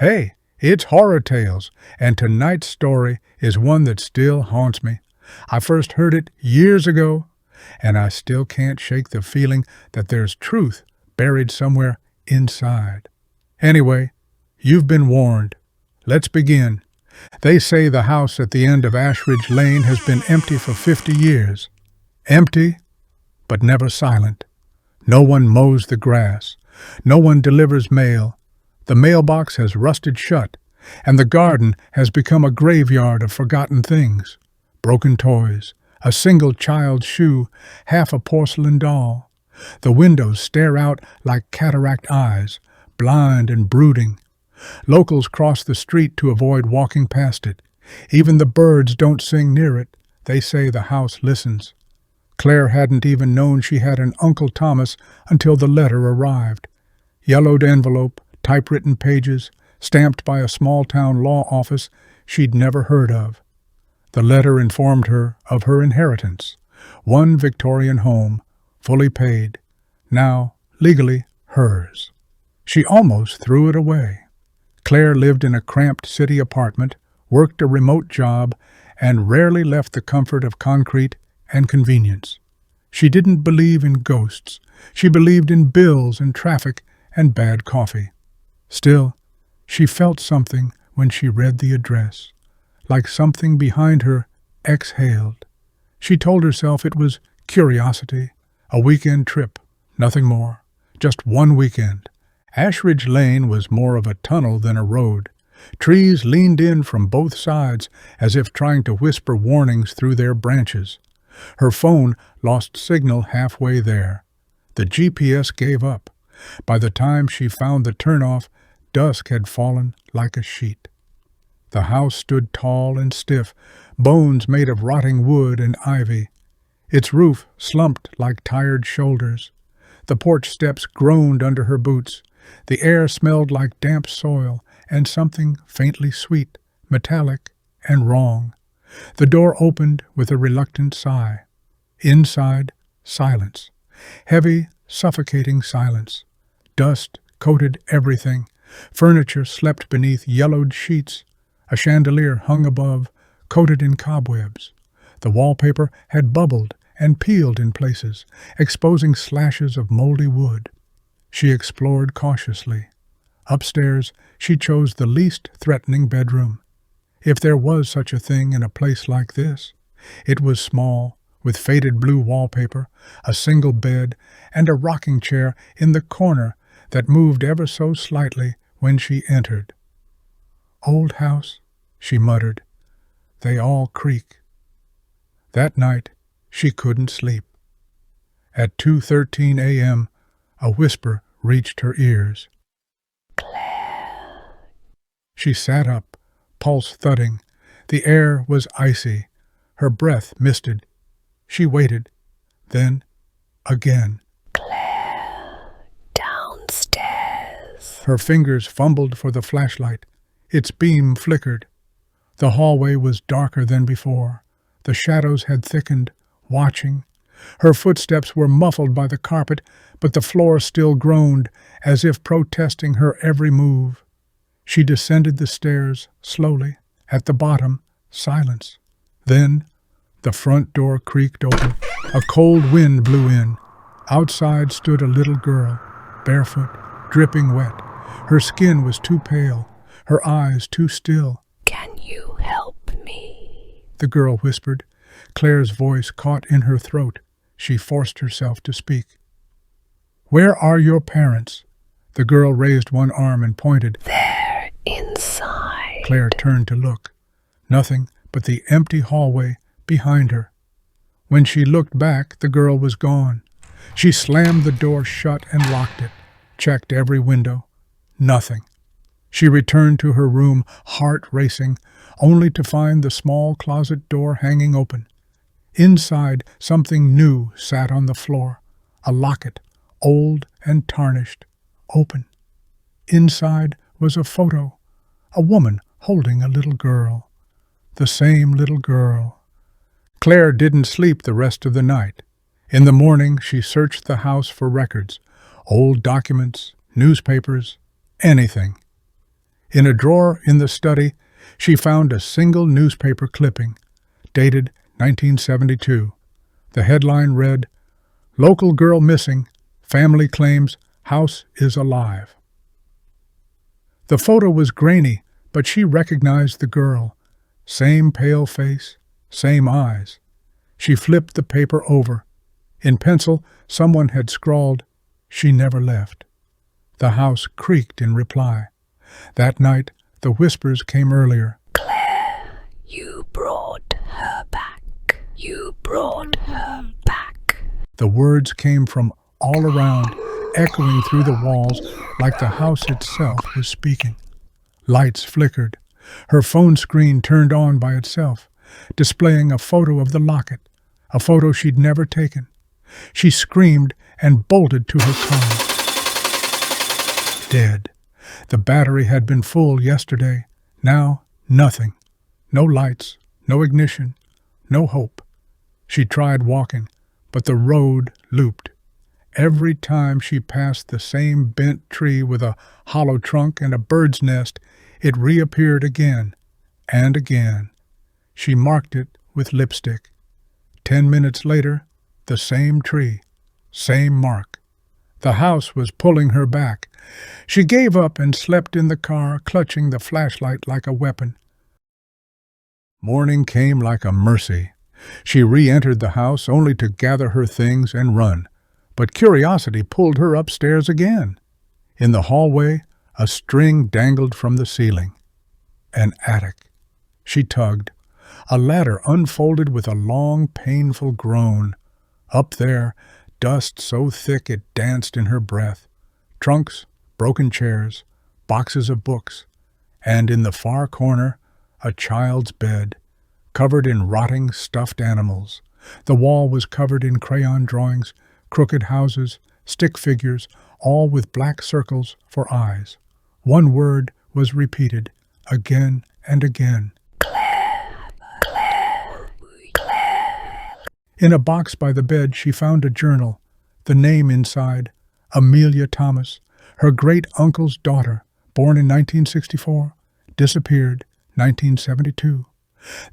Hey, it's Horror Tales, and tonight's story is one that still haunts me. I first heard it years ago, and I still can't shake the feeling that there's truth buried somewhere inside. Anyway, you've been warned. Let's begin. They say the house at the end of Ashridge Lane has been empty for 50 years. Empty, but never silent. No one mows the grass. No one delivers mail. The mailbox has rusted shut, and the garden has become a graveyard of forgotten things. Broken toys, a single child's shoe, half a porcelain doll. The windows stare out like cataract eyes, blind and brooding. Locals cross the street to avoid walking past it. Even the birds don't sing near it. They say the house listens. Claire hadn't even known she had an Uncle Thomas until the letter arrived. Yellowed envelope, typewritten pages, stamped by a small-town law office she'd never heard of. The letter informed her of her inheritance. One Victorian home, fully paid, now legally hers. She almost threw it away. Claire lived in a cramped city apartment, worked a remote job, and rarely left the comfort of concrete and convenience. She didn't believe in ghosts. She believed in bills and traffic and bad coffee. Still, she felt something when she read the address, like something behind her exhaled. She told herself it was curiosity, a weekend trip, nothing more, just one weekend. Ashridge Lane was more of a tunnel than a road. Trees leaned in from both sides as if trying to whisper warnings through their branches. Her phone lost signal halfway there. The GPS gave up. By the time she found the turnoff, dusk had fallen like a sheet. The house stood tall and stiff, bones made of rotting wood and ivy. Its roof slumped like tired shoulders. The porch steps groaned under her boots. The air smelled like damp soil and something faintly sweet, metallic, and wrong. The door opened with a reluctant sigh. Inside, silence. Heavy, suffocating silence. Dust coated everything. Furniture slept beneath yellowed sheets. A chandelier hung above, coated in cobwebs. The wallpaper had bubbled and peeled in places, exposing slashes of moldy wood. She explored cautiously. Upstairs, she chose the least threatening bedroom. If there was such a thing in a place like this, it was small, with faded blue wallpaper, a single bed, and a rocking chair in the corner that moved ever so slightly when she entered. "Old house," she muttered. "They all creak." That night, she couldn't sleep. At 2:13 a.m., a whisper reached her ears. "Claire." She sat up, pulse thudding. The air was icy. Her breath misted. She waited. Then, again. "Claire, downstairs." Her fingers fumbled for the flashlight. Its beam flickered. The hallway was darker than before. The shadows had thickened, watching. Her footsteps were muffled by the carpet, but the floor still groaned, as if protesting her every move. She descended the stairs, slowly. At the bottom, silence. Then, the front door creaked open. A cold wind blew in. Outside stood a little girl, barefoot, dripping wet. Her skin was too pale, her eyes too still. "Can you help me?" The girl whispered. Claire's voice caught in her throat. She forced herself to speak. "Where are your parents?" The girl raised one arm and pointed. "They're inside." Claire turned to look. Nothing but the empty hallway behind her. When she looked back, the girl was gone. She slammed the door shut and locked it, checked every window. Nothing. She returned to her room, heart racing, only to find the small closet door hanging open. Inside, something new sat on the floor, a locket, old and tarnished, open. Inside was a photo, a woman holding a little girl. The same little girl. Claire didn't sleep the rest of the night. In the morning, she searched the house for records, old documents, newspapers, anything. In a drawer in the study, she found a single newspaper clipping, dated 1972. The headline read, "Local girl missing. Family claims house is alive." The photo was grainy, but she recognized the girl. Same pale face, same eyes. She flipped the paper over. In pencil, someone had scrawled, "She never left." The house creaked in reply. That night, the whispers came earlier. Claire, you brought her back. You brought her back. The words came from all around, echoing through the walls like the house itself was speaking. Lights flickered. Her phone screen turned on by itself, displaying a photo of the locket, a photo she'd never taken. She screamed and bolted to her car. Dead. The battery had been full yesterday. Now, nothing. No lights, no ignition, no hope. She tried walking, but the road looped. Every time she passed the same bent tree with a hollow trunk and a bird's nest, it reappeared again and again. She marked it with lipstick. 10 minutes later, the same tree, same mark. The house was pulling her back. She gave up and slept in the car, clutching the flashlight like a weapon. Morning came like a mercy. She re-entered the house only to gather her things and run. But curiosity pulled her upstairs again. In the hallway, a string dangled from the ceiling. An attic. She tugged. A ladder unfolded with a long, painful groan. Up there, dust so thick it danced in her breath. Trunks, broken chairs, boxes of books, and in the far corner, a child's bed, covered in rotting stuffed animals. The wall was covered in crayon drawings, crooked houses, stick figures, all with black circles for eyes. One word was repeated, again and again. Claire, Claire, Claire. In a box by the bed she found a journal, the name inside, Amelia Thomas, her great-uncle's daughter, born in 1964, disappeared 1972.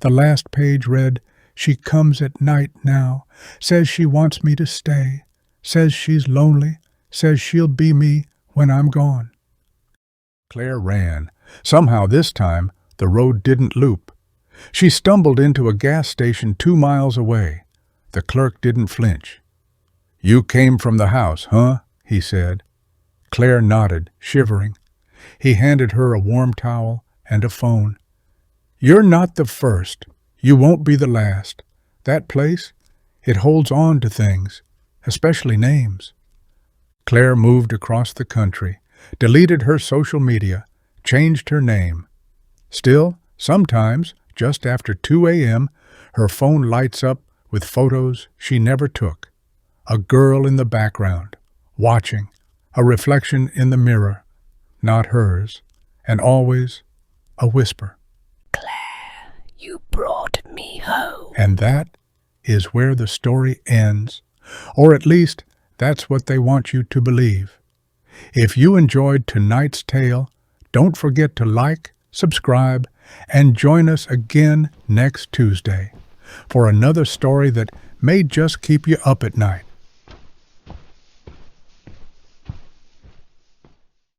The last page read, "She comes at night now, says she wants me to stay, says she's lonely, says she'll be me when I'm gone." Claire ran. Somehow this time, the road didn't loop. She stumbled into a gas station 2 miles away. The clerk didn't flinch. "You came from the house, huh?" he said. Claire nodded, shivering. He handed her a warm towel and a phone. "You're not the first. You won't be the last. That place, it holds on to things, especially names." Claire moved across the country, deleted her social media, changed her name. Still, sometimes, just after 2 a.m., her phone lights up with photos she never took. A girl in the background, watching, a reflection in the mirror, not hers, and always a whisper. Claire, you brought me home. And that is where the story ends, or at least that's what they want you to believe. If you enjoyed tonight's tale, don't forget to like, subscribe, and join us again next Tuesday for another story that may just keep you up at night.